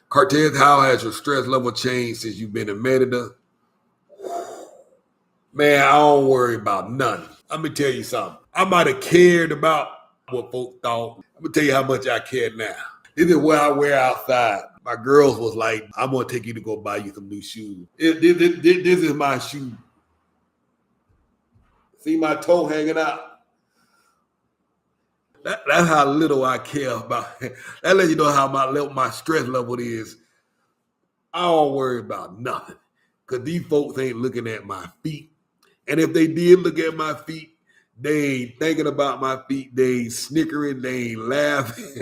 Cortez, how has your stress level changed since you've been in Merida? Man, I don't worry about nothing. Let me tell you something. I might have cared about what folks thought. I'm gonna tell you how much I care now. This is what I wear outside. My girls was like, I'm gonna take you to go buy you some new shoes. This is my shoe. See my toe hanging out? That's how little I care about. That lets you know how my stress level is. I don't worry about nothing. Because these folks ain't looking at my feet. And if they did look at my feet, they ain't thinking about my feet. They ain't snickering. They ain't laughing.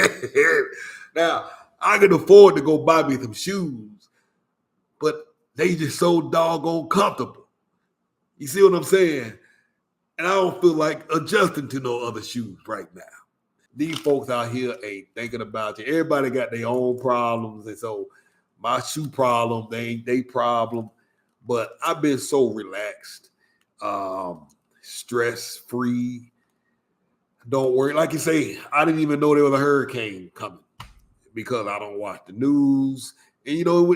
Now, I can afford to go buy me some shoes, but they just so doggone comfortable. You see what I'm saying? And I don't feel like adjusting to no other shoes right now. These folks out here ain't thinking about you. Everybody got their own problems. And so my shoe problem, they ain't their problem. But I've been so relaxed, stress-free. Don't worry. Like you say, I didn't even know there was a hurricane coming because I don't watch the news. And, you know,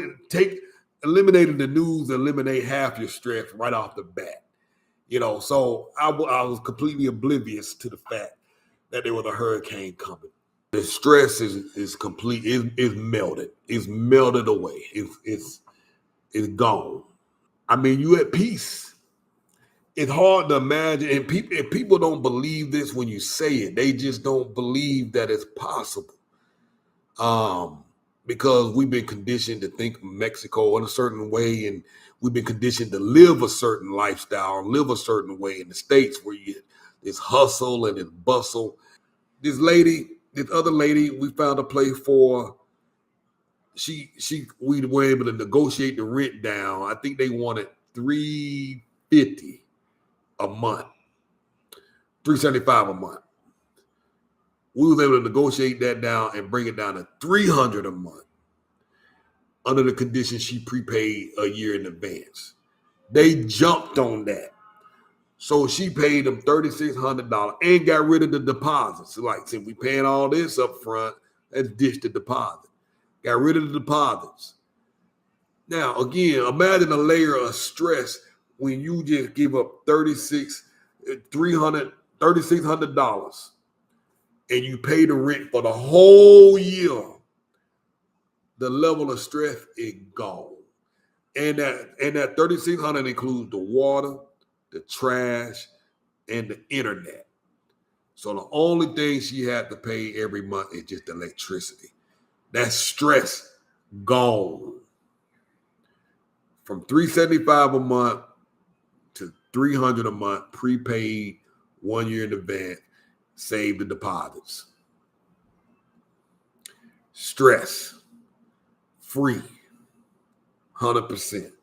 eliminating the news, eliminate half your stress right off the bat. You know, so I was completely oblivious to the fact that there was a hurricane coming. The stress is complete. It's melted. It's melted away. It's gone. I mean, you at peace. It's hard to imagine, and people don't believe this when you say it. They just don't believe that it's possible. Because we've been conditioned to think of Mexico in a certain way, and we've been conditioned to live a certain lifestyle, live a certain way in the States where you get this hustle and this bustle. This other lady, we found a place for. We were able to negotiate the rent down. I think they wanted $350 a month, $375 a month. We was able to negotiate that down and bring it down to $300 a month under the condition she prepaid a year in advance. They jumped on that. So she paid them $3,600 and got rid of the deposits. So like, since we paying all this up front, let's ditch the deposit. Got rid of the deposits. Now, again, imagine a layer of stress when you just give up $3,600 and you pay the rent for the whole year. The level of stress is gone. And that $3,600 includes the water, the trash, and the internet. So the only thing she had to pay every month is just electricity. That's stress gone. From $375 a month to $300 a month, prepaid 1 year in advance, save the deposits. Stress free, 100%.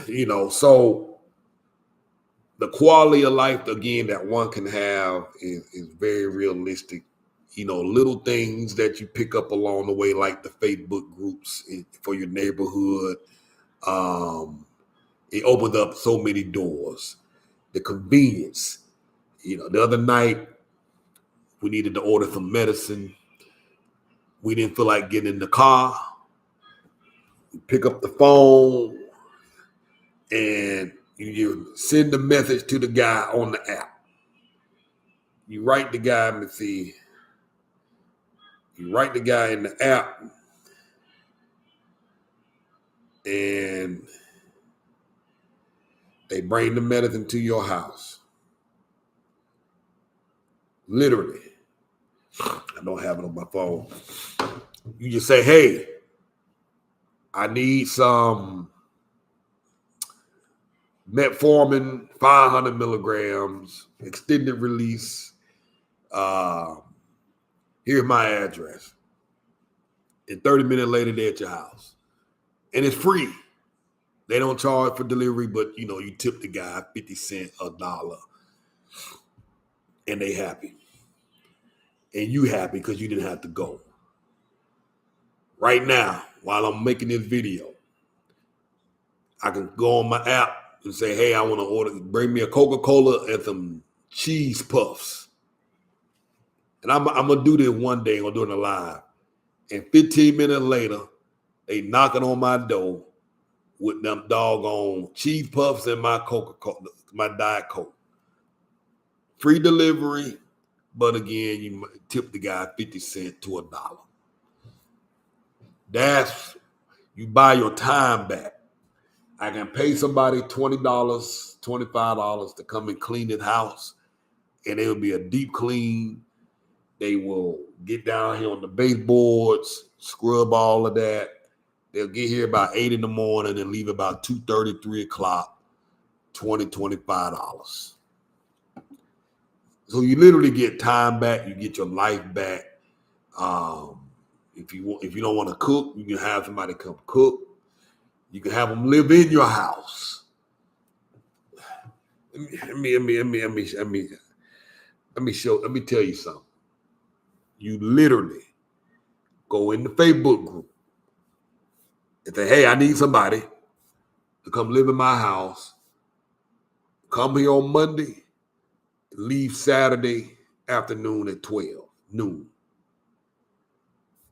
You know, so the quality of life, again, that one can have is very realistic. You know, little things that you pick up along the way, like the Facebook groups for your neighborhood. It opened up so many doors. The convenience. You know, the other night, we needed to order some medicine. We didn't feel like getting in the car. You pick up the phone and you send the message to the guy on the app. You write the guy, let me see. You write the guy in the app and they bring the medicine to your house. Literally. I don't have it on my phone. You just say, hey, I need some metformin, 500 milligrams, extended release. Here's my address. And 30 minutes later, they're at your house. And it's free. They don't charge for delivery, but, you know, you tip the guy 50 cents, $1. And they happy. And you happy because you didn't have to go. Right now, while I'm making this video, I can go on my app and say, hey, I want to bring me a Coca-Cola and some cheese puffs. And I'm going to do this one day. I'm going to do it live. And 15 minutes later, they knocking on my door with them doggone cheese puffs and my Coca-Cola, my Diet Coke. Free delivery, but again, you tip the guy 50 cents to $1. That's, you buy your time back. I can pay somebody $20, $25 to come and clean the house, and it'll be a deep clean. They will get down here on the baseboards, scrub all of that. They'll get here about 8 in the morning and leave about 2:30, 3 o'clock, $20, $25. So you literally get time back. You get your life back. If you don't want to cook, you can have somebody come cook. You can have them live in your house. Let me tell you something. You literally go in the Facebook group and say, hey, I need somebody to come live in my house. Come here on Monday, leave Saturday afternoon at 12 noon.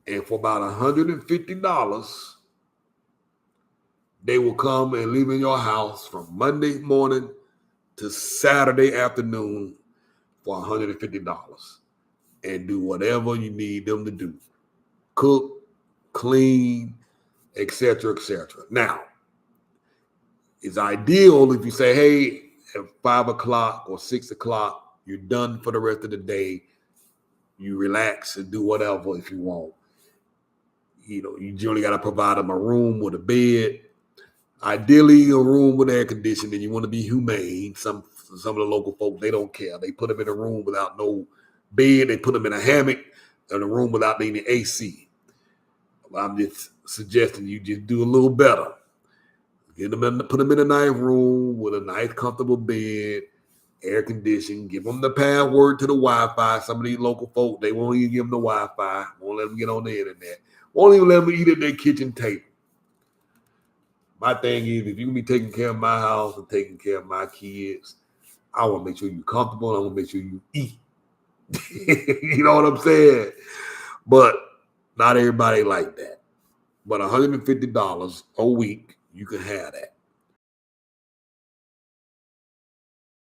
And for about $150, they will come and live in your house from Monday morning to Saturday afternoon for $150 and do whatever you need them to do. Cook, clean, etc., etc. Now, it's ideal if you say, hey, at 5 o'clock or 6 o'clock, you're done for the rest of the day. You relax and do whatever if you want. You know, you generally got to provide them a room with a bed. Ideally, a room with air conditioning. You want to be humane. Some of the local folks, they don't care. They put them in a room without no bed. They put them in a hammock in a room without any AC. I'm just suggesting you just do a little better. Put them in a nice room with a nice, comfortable bed, air conditioning. Give them the password to the Wi-Fi. Some of these local folk, they won't even give them the Wi-Fi. Won't let them get on the internet. Won't even let them eat at their kitchen table. My thing is, if you can be taking care of my house and taking care of my kids, I want to make sure you're comfortable. I want to make sure you eat. You know what I'm saying? But not everybody like that. But $150 a week, you can have that.